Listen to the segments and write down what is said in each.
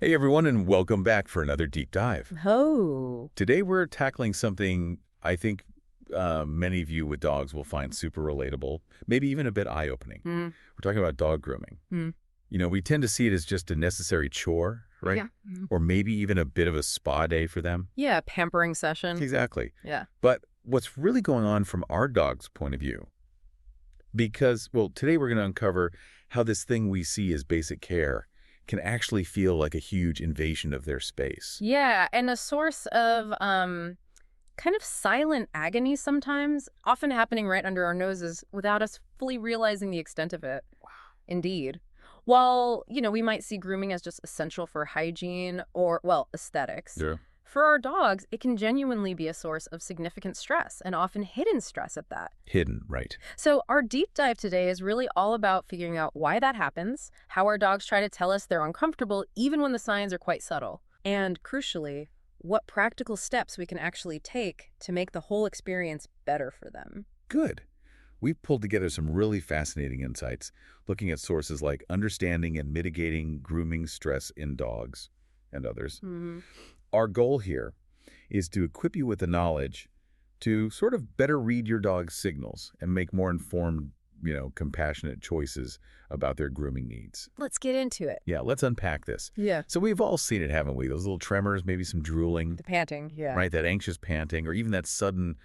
Hey everyone, and welcome back for another deep dive. Oh. Today we're tackling something I think many of you with dogs will find super relatable, maybe even a bit eye-opening. Mm. We're talking about dog grooming. Mm. We tend to see it as just a necessary chore, right? Yeah. Mm. Or maybe even a bit of a spa day for them. Yeah, pampering session. Exactly. Yeah. But what's really going on from our dog's point of view? Because, well, today we're going to uncover how this thing we see as basic care can actually feel like a huge invasion of their space. Yeah, and a source of kind of silent agony sometimes, often happening right under our noses without us fully realizing the extent of it. Wow. Indeed. While, we might see grooming as just essential for hygiene or, well, aesthetics. Yeah. For our dogs, it can genuinely be a source of significant stress, and often hidden stress at that. Hidden, right. So our deep dive today is really all about figuring out why that happens, how our dogs try to tell us they're uncomfortable even when the signs are quite subtle, and crucially, what practical steps we can actually take to make the whole experience better for them. Good. We've pulled together some really fascinating insights, looking at sources like understanding and mitigating grooming stress in dogs and others. Mm-hmm. Our goal here is to equip you with the knowledge to sort of better read your dog's signals and make more informed, compassionate choices about their grooming needs. Let's get into it. Yeah, let's unpack this. Yeah. So we've all seen it, haven't we? Those little tremors, maybe some drooling, The panting, yeah. right? That anxious panting, or even that sudden,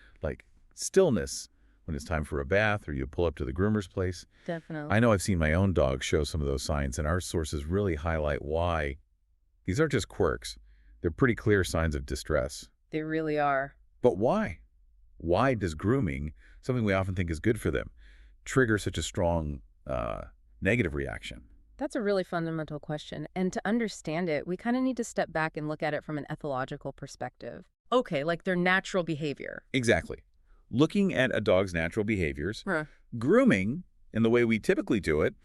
stillness when it's time for a bath or you pull up to the groomer's place. Definitely. I know I've seen my own dog show some of those signs, and our sources really highlight why these aren't just quirks. They're pretty clear signs of distress. They really are. But why? Why does grooming, something we often think is good for them, trigger such a strong negative reaction? That's a really fundamental question. And to understand it, we kind of need to step back and look at it from an ethological perspective. Okay, like their natural behavior. Exactly. Looking at a dog's natural behaviors, Huh. grooming, in the way we typically do it,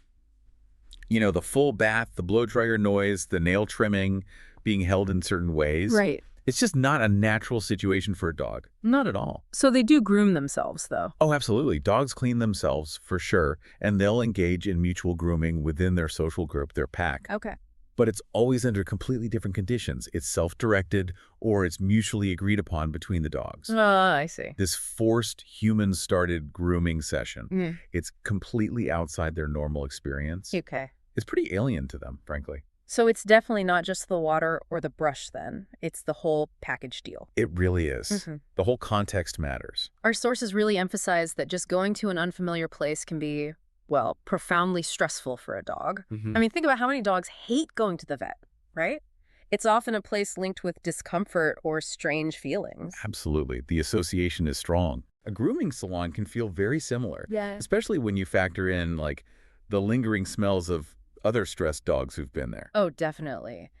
the full bath, the blow dryer noise, the nail trimming, being held in certain ways. Right. It's just not a natural situation for a dog. Not at all. So they do groom themselves, though. Oh, absolutely. Dogs clean themselves, for sure, and they'll engage in mutual grooming within their social group, their pack. Okay. But it's always under completely different conditions. It's self-directed, or it's mutually agreed upon between the dogs. I see. This forced, human-started grooming session, Mm. it's completely outside their normal experience. Okay. It's pretty alien to them, frankly. So it's definitely not just the water or the brush, then. It's the whole package deal. It really is. Mhm. The whole context matters. Our sources really emphasize that just going to an unfamiliar place can be, well, profoundly stressful for a dog. I mean, think about how many dogs hate going to the vet, right? It's often a place linked with discomfort or strange feelings. Absolutely. The association is strong. A grooming salon can feel very similar, Yeah. especially when you factor in, the lingering smells of other stressed dogs who've been there. Oh, definitely.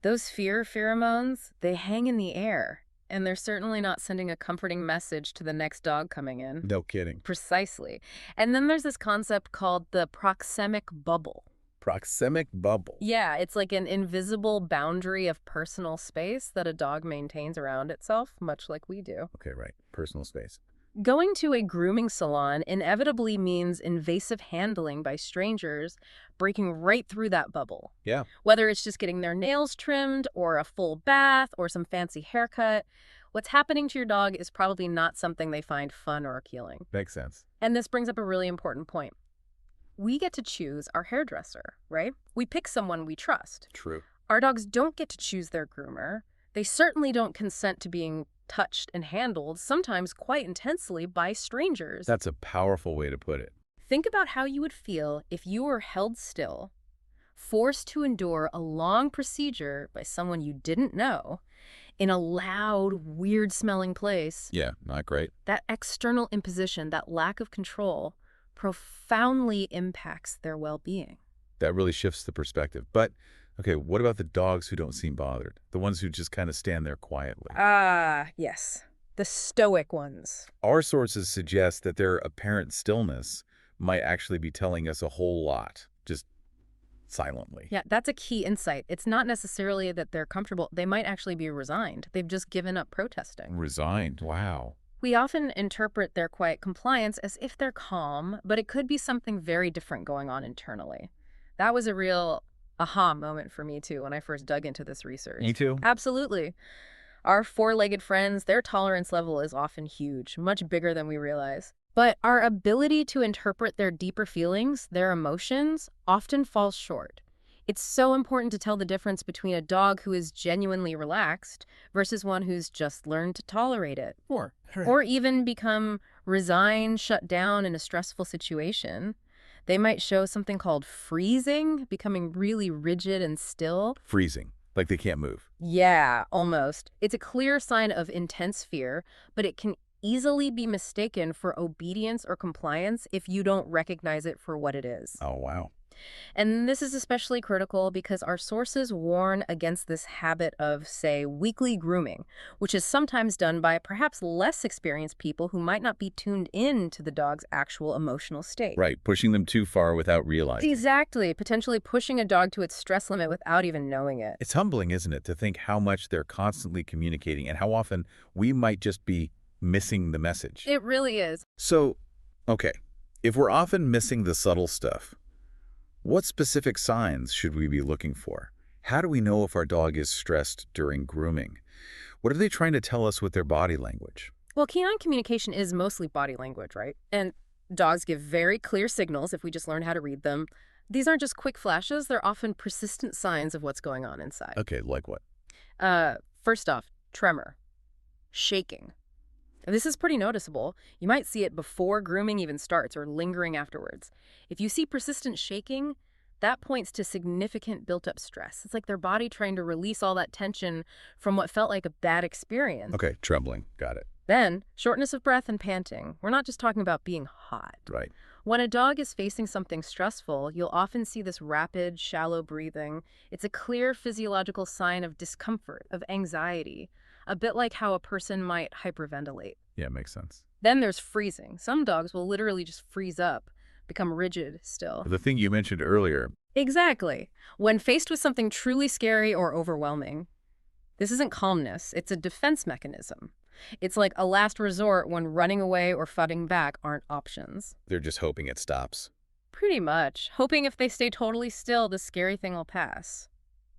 Those fear pheromones, they hang in the air, and they're certainly not sending a comforting message to the next dog coming in. No kidding. Precisely. And then there's this concept called the proxemic bubble. Proxemic bubble. Yeah, it's like an invisible boundary of personal space that a dog maintains around itself, much like we do. Okay, right. Personal space. Going to a grooming salon inevitably means invasive handling by strangers, breaking right through that bubble. Yeah. Whether it's just getting their nails trimmed or a full bath or some fancy haircut, what's happening to your dog is probably not something they find fun or appealing. Makes sense. And this brings up a really important point. We get to choose our hairdresser, right? We pick someone we trust. True. Our dogs don't get to choose their groomer. They certainly don't consent to being touched and handled, sometimes quite intensely, by strangers. That's a powerful way to put it. Think about how you would feel if you were held still, forced to endure a long procedure by someone you didn't know, in a loud, weird-smelling place. Yeah, not great. That external imposition, that lack of control, profoundly impacts their well-being. That really shifts the perspective. But, okay, what about the dogs who don't seem bothered? The ones who just kind of stand there quietly? Ah, yes. The stoic ones. Our sources suggest that their apparent stillness might actually be telling us a whole lot, just silently. Yeah, that's a key insight. It's not necessarily that they're comfortable. They might actually be resigned. They've just given up protesting. Resigned. Wow. We often interpret their quiet compliance as if they're calm, but it could be something very different going on internally. That was a real aha moment for me, too, when I first dug into this research. Me too. Absolutely. Our four-legged friends, their tolerance level is often huge, much bigger than we realize. But our ability to interpret their deeper feelings, their emotions, often falls short. It's so important to tell the difference between a dog who is genuinely relaxed versus one who's just learned to tolerate it. Or even become resigned, shut down in a stressful situation. They might show something called freezing, becoming really rigid and still. Freezing, like they can't move. Yeah, almost. It's a clear sign of intense fear, but it can easily be mistaken for obedience or compliance if you don't recognize it for what it is. Oh, wow. And this is especially critical because our sources warn against this habit of, say, weekly grooming, which is sometimes done by perhaps less experienced people who might not be tuned in to the dog's actual emotional state. Right, pushing them too far without realizing. Exactly, potentially pushing a dog to its stress limit without even knowing it. It's humbling, isn't it, to think how much they're constantly communicating and how often we might just be missing the message. It really is. So, okay, if we're often missing the subtle stuff, what specific signs should we be looking for? How do we know if our dog is stressed during grooming? What are they trying to tell us with their body language? Well, canine communication is mostly body language, right? And dogs give very clear signals if we just learn how to read them. These aren't just quick flashes, they're often persistent signs of what's going on inside. Okay, like what? First off, tremor, shaking. This is pretty noticeable. You might see it before grooming even starts or lingering afterwards. If you see persistent shaking, that points to significant built-up stress. It's like their body trying to release all that tension from what felt like a bad experience. Okay, trembling. Got it. Then, shortness of breath and panting. We're not just talking about being hot. Right. When a dog is facing something stressful, you'll often see this rapid, shallow breathing. It's a clear physiological sign of discomfort, of anxiety, a bit like how a person might hyperventilate. Yeah, makes sense. Then there's freezing. Some dogs will literally just freeze up, become rigid still. The thing you mentioned earlier. Exactly. When faced with something truly scary or overwhelming, this isn't calmness, it's a defense mechanism. It's like a last resort when running away or fighting back aren't options. They're just hoping it stops. Pretty much, hoping if they stay totally still, the scary thing will pass.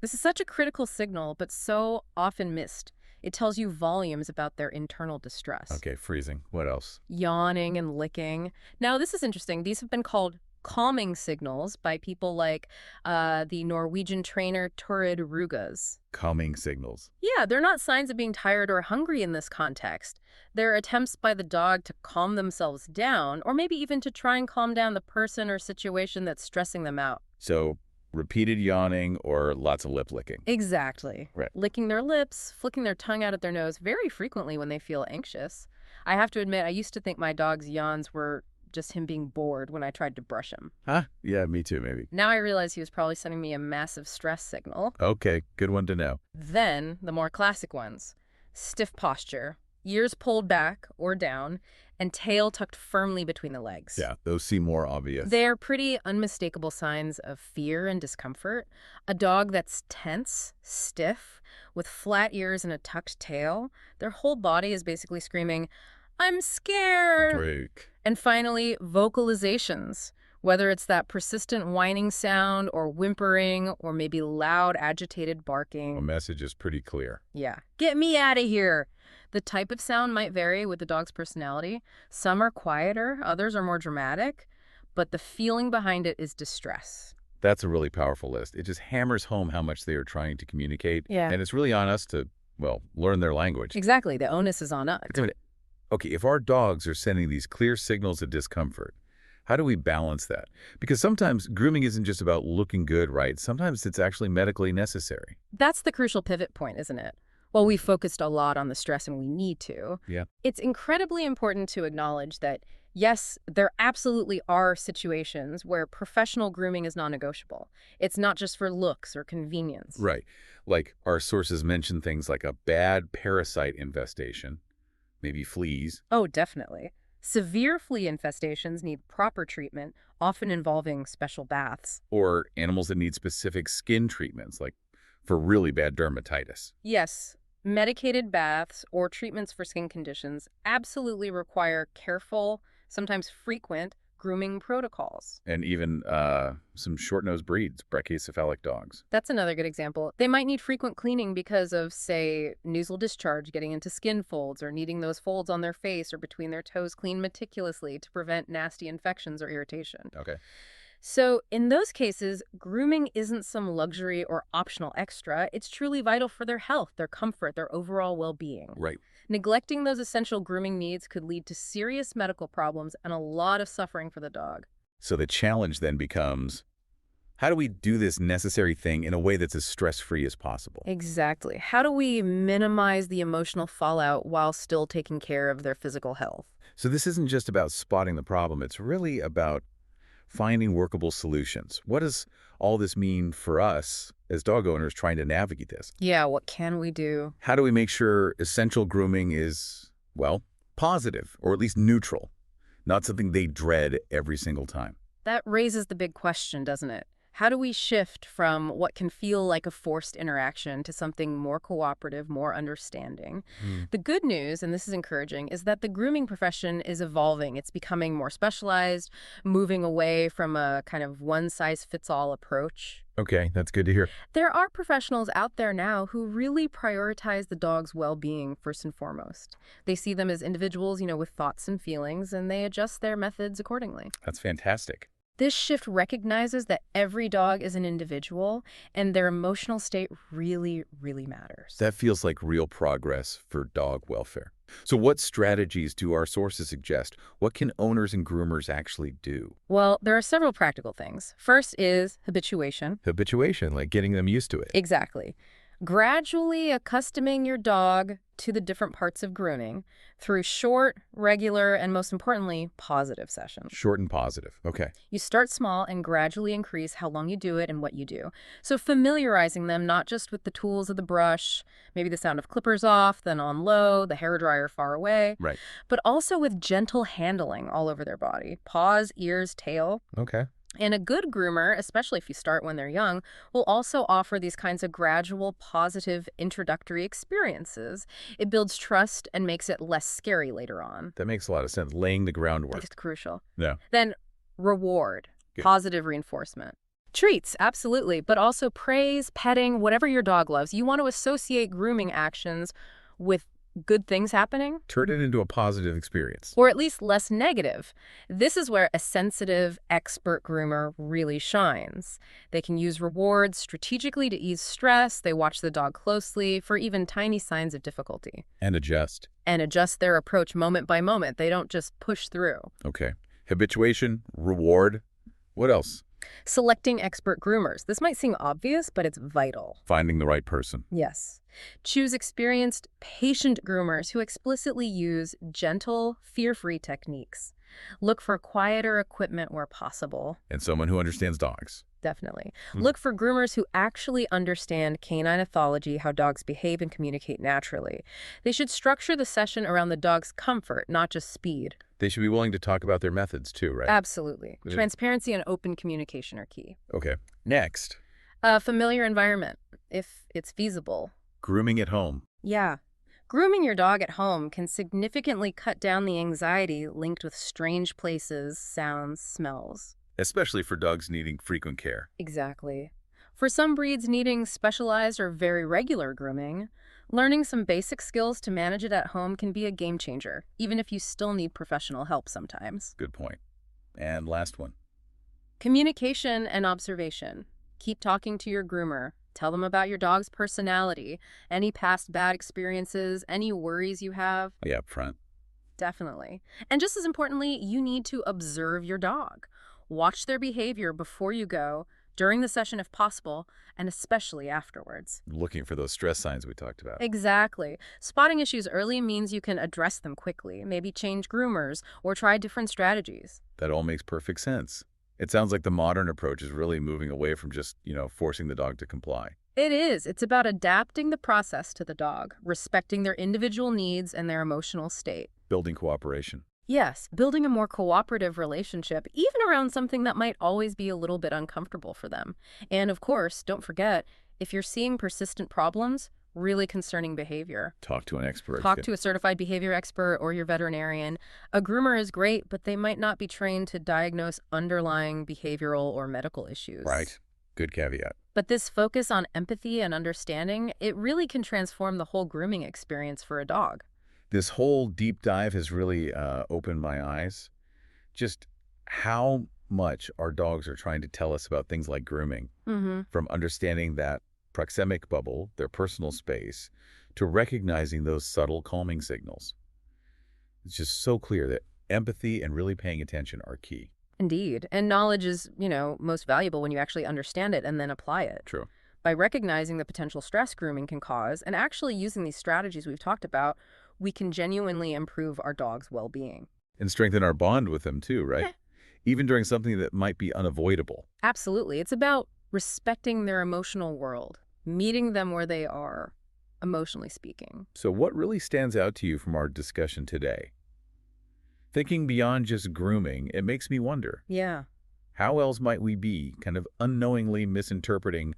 This is such a critical signal, but so often missed. It tells you volumes about their internal distress. Okay, freezing. What else? Yawning and licking. Now, this is interesting. These have been called calming signals by people like the Norwegian trainer Turid Rugas. Calming signals. Yeah, they're not signs of being tired or hungry in this context. They're attempts by the dog to calm themselves down, or maybe even to try and calm down the person or situation that's stressing them out. So, repeated yawning or lots of lip licking. Exactly. Right. Licking their lips, flicking their tongue out at their nose very frequently when they feel anxious. I have to admit, I used to think my dog's yawns were just him being bored when I tried to brush him. Huh? Yeah, me too, maybe. Now I realize he was probably sending me a massive stress signal. Okay, good one to know. Then, the more classic ones. Stiff posture, ears pulled back or down, and tail tucked firmly between the legs. Yeah, those seem more obvious. They're pretty unmistakable signs of fear and discomfort. A dog that's tense, stiff, with flat ears and a tucked tail, their whole body is basically screaming, "I'm scared!" Break. And finally, vocalizations. Whether it's that persistent whining sound or whimpering or maybe loud, agitated barking. The message is pretty clear. Yeah. Get me out of here. The type of sound might vary with the dog's personality. Some are quieter, others are more dramatic, but the feeling behind it is distress. That's a really powerful list. It just hammers home how much they are trying to communicate. Yeah. And it's really on us to, well, learn their language. Exactly. The onus is on us. Okay, if our dogs are sending these clear signals of discomfort, how do we balance that? Because sometimes grooming isn't just about looking good, right? Sometimes it's actually medically necessary. That's the crucial pivot point, isn't it? Well, we focused a lot on the stress and we need to. Yeah. It's incredibly important to acknowledge that, yes, there absolutely are situations where professional grooming is non-negotiable. It's not just for looks or convenience. Right. Like our sources mention things like a bad parasite infestation, maybe fleas. Oh, definitely. Severe flea infestations need proper treatment, often involving special baths. Or animals that need specific skin treatments, like for really bad dermatitis. Yes, medicated baths or treatments for skin conditions absolutely require careful, sometimes frequent, grooming protocols. And even some short-nosed breeds, brachycephalic dogs. That's another good example. They might need frequent cleaning because of, say, nasal discharge getting into skin folds or needing those folds on their face or between their toes cleaned meticulously to prevent nasty infections or irritation. Okay. So in those cases, grooming isn't some luxury or optional extra. It's truly vital for their health, their comfort, their overall well-being. Right. Neglecting those essential grooming needs could lead to serious medical problems and a lot of suffering for the dog. So the challenge then becomes, how do we do this necessary thing in a way that's as stress-free as possible? Exactly. How do we minimize the emotional fallout while still taking care of their physical health? So this isn't just about spotting the problem. It's really about finding workable solutions. What does all this mean for us as dog owners trying to navigate this? Yeah, what can we do? How do we make sure essential grooming is, well, positive or at least neutral, not something they dread every single time? That raises the big question, doesn't it? How do we shift from what can feel like a forced interaction to something more cooperative, more understanding? The good news, and this is encouraging, is that the grooming profession is evolving. It's becoming more specialized, moving away from a kind of one-size-fits-all approach. Okay, that's good to hear. There are professionals out there now who really prioritize the dog's well-being first and foremost. They see them as individuals, with thoughts and feelings, and they adjust their methods accordingly. That's fantastic. This shift recognizes that every dog is an individual and their emotional state really, really matters. That feels like real progress for dog welfare. So what strategies do our sources suggest? What can owners and groomers actually do? Well, there are several practical things. First is habituation. Habituation, like getting them used to it. Exactly. Gradually accustoming your dog to the different parts of grooming through short, regular, and most importantly, positive sessions. Short and positive. Okay. You start small and gradually increase how long you do it and what you do. So familiarizing them not just with the tools of the brush, maybe the sound of clippers off, then on low, the hairdryer far away, Right. but also with gentle handling all over their body, paws, ears, tail. Okay. And a good groomer, especially if you start when they're young, will also offer these kinds of gradual, positive, introductory experiences. It builds trust and makes it less scary later on. That makes a lot of sense. Laying the groundwork. It's crucial. No. Then reward, Good. positive reinforcement. Treats, absolutely, but also praise, petting, whatever your dog loves. You want to associate grooming actions with good things happening, Turn it into a positive experience. or at least less negative. This is where a sensitive, expert groomer really shines. They can use rewards strategically to ease stress. They watch the dog closely for even tiny signs of difficulty And adjust. and adjust their approach moment by moment. They don't just push through. Okay. Habituation, reward. What else? Selecting expert groomers. This might seem obvious, but it's vital. Finding the right person. Yes. Choose experienced, patient groomers who explicitly use gentle, fear-free techniques. Look for quieter equipment where possible. And someone who understands dogs. Definitely. Look for groomers who actually understand canine ethology, how dogs behave and communicate naturally. They should structure the session around the dog's comfort, not just speed. They should be willing to talk about their methods too, right? Absolutely. Transparency and open communication are key. Okay. Next, A familiar environment, if it's feasible. grooming at home. Yeah. Grooming your dog at home can significantly cut down the anxiety linked with strange places, sounds, smells. Especially for dogs needing frequent care. Exactly. For some breeds needing specialized or very regular grooming, learning some basic skills to manage it at home can be a game changer, even if you still need professional help sometimes. Good point. And last one. Communication and observation. Keep talking to your groomer. Tell them about your dog's personality, any past bad experiences, any worries you have. Yeah, up front. Definitely. And just as importantly, you need to observe your dog. Watch their behavior before you go, during the session if possible, and especially afterwards. Looking for those stress signs we talked about. Exactly. Spotting issues early means you can address them quickly, maybe change groomers, or try different strategies. That all makes perfect sense. It sounds like the modern approach is really moving away from just, forcing the dog to comply. It is. It's about adapting the process to the dog, respecting their individual needs and their emotional state. Building cooperation. Yes, building a more cooperative relationship, even around something that might always be a little bit uncomfortable for them. And of course, don't forget, if you're seeing persistent problems, really concerning behavior. Talk to an expert. Talk to a certified behavior expert or your veterinarian. A groomer is great, but they might not be trained to diagnose underlying behavioral or medical issues. Right. Good caveat. But this focus on empathy and understanding, it really can transform the whole grooming experience for a dog. This whole deep dive has really opened my eyes. Just how much our dogs are trying to tell us about things like grooming, from understanding that proxemic bubble, their personal space, to recognizing those subtle calming signals. It's just so clear that empathy and really paying attention are key. Indeed. And knowledge is, most valuable when you actually understand it and then apply it. True. By recognizing the potential stress grooming can cause and actually using these strategies we've talked about, we can genuinely improve our dog's well-being. And strengthen our bond with them too, right? Yeah. Even during something that might be unavoidable. Absolutely. It's about respecting their emotional world, meeting them where they are, emotionally speaking. So what really stands out to you from our discussion today? Thinking beyond just grooming, it makes me wonder, Yeah. how else might we be kind of unknowingly misinterpreting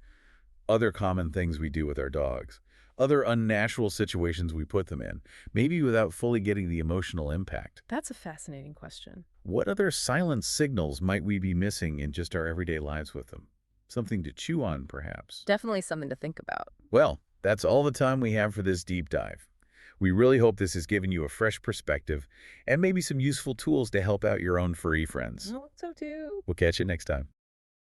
other common things we do with our dogs, other unnatural situations we put them in, maybe without fully getting the emotional impact? That's a fascinating question. What other silent signals might we be missing in just our everyday lives with them? Something to chew on, perhaps. Definitely something to think about. Well, that's all the time we have for this deep dive. We really hope this has given you a fresh perspective and maybe some useful tools to help out your own furry friends. I hope so too. We'll catch you next time.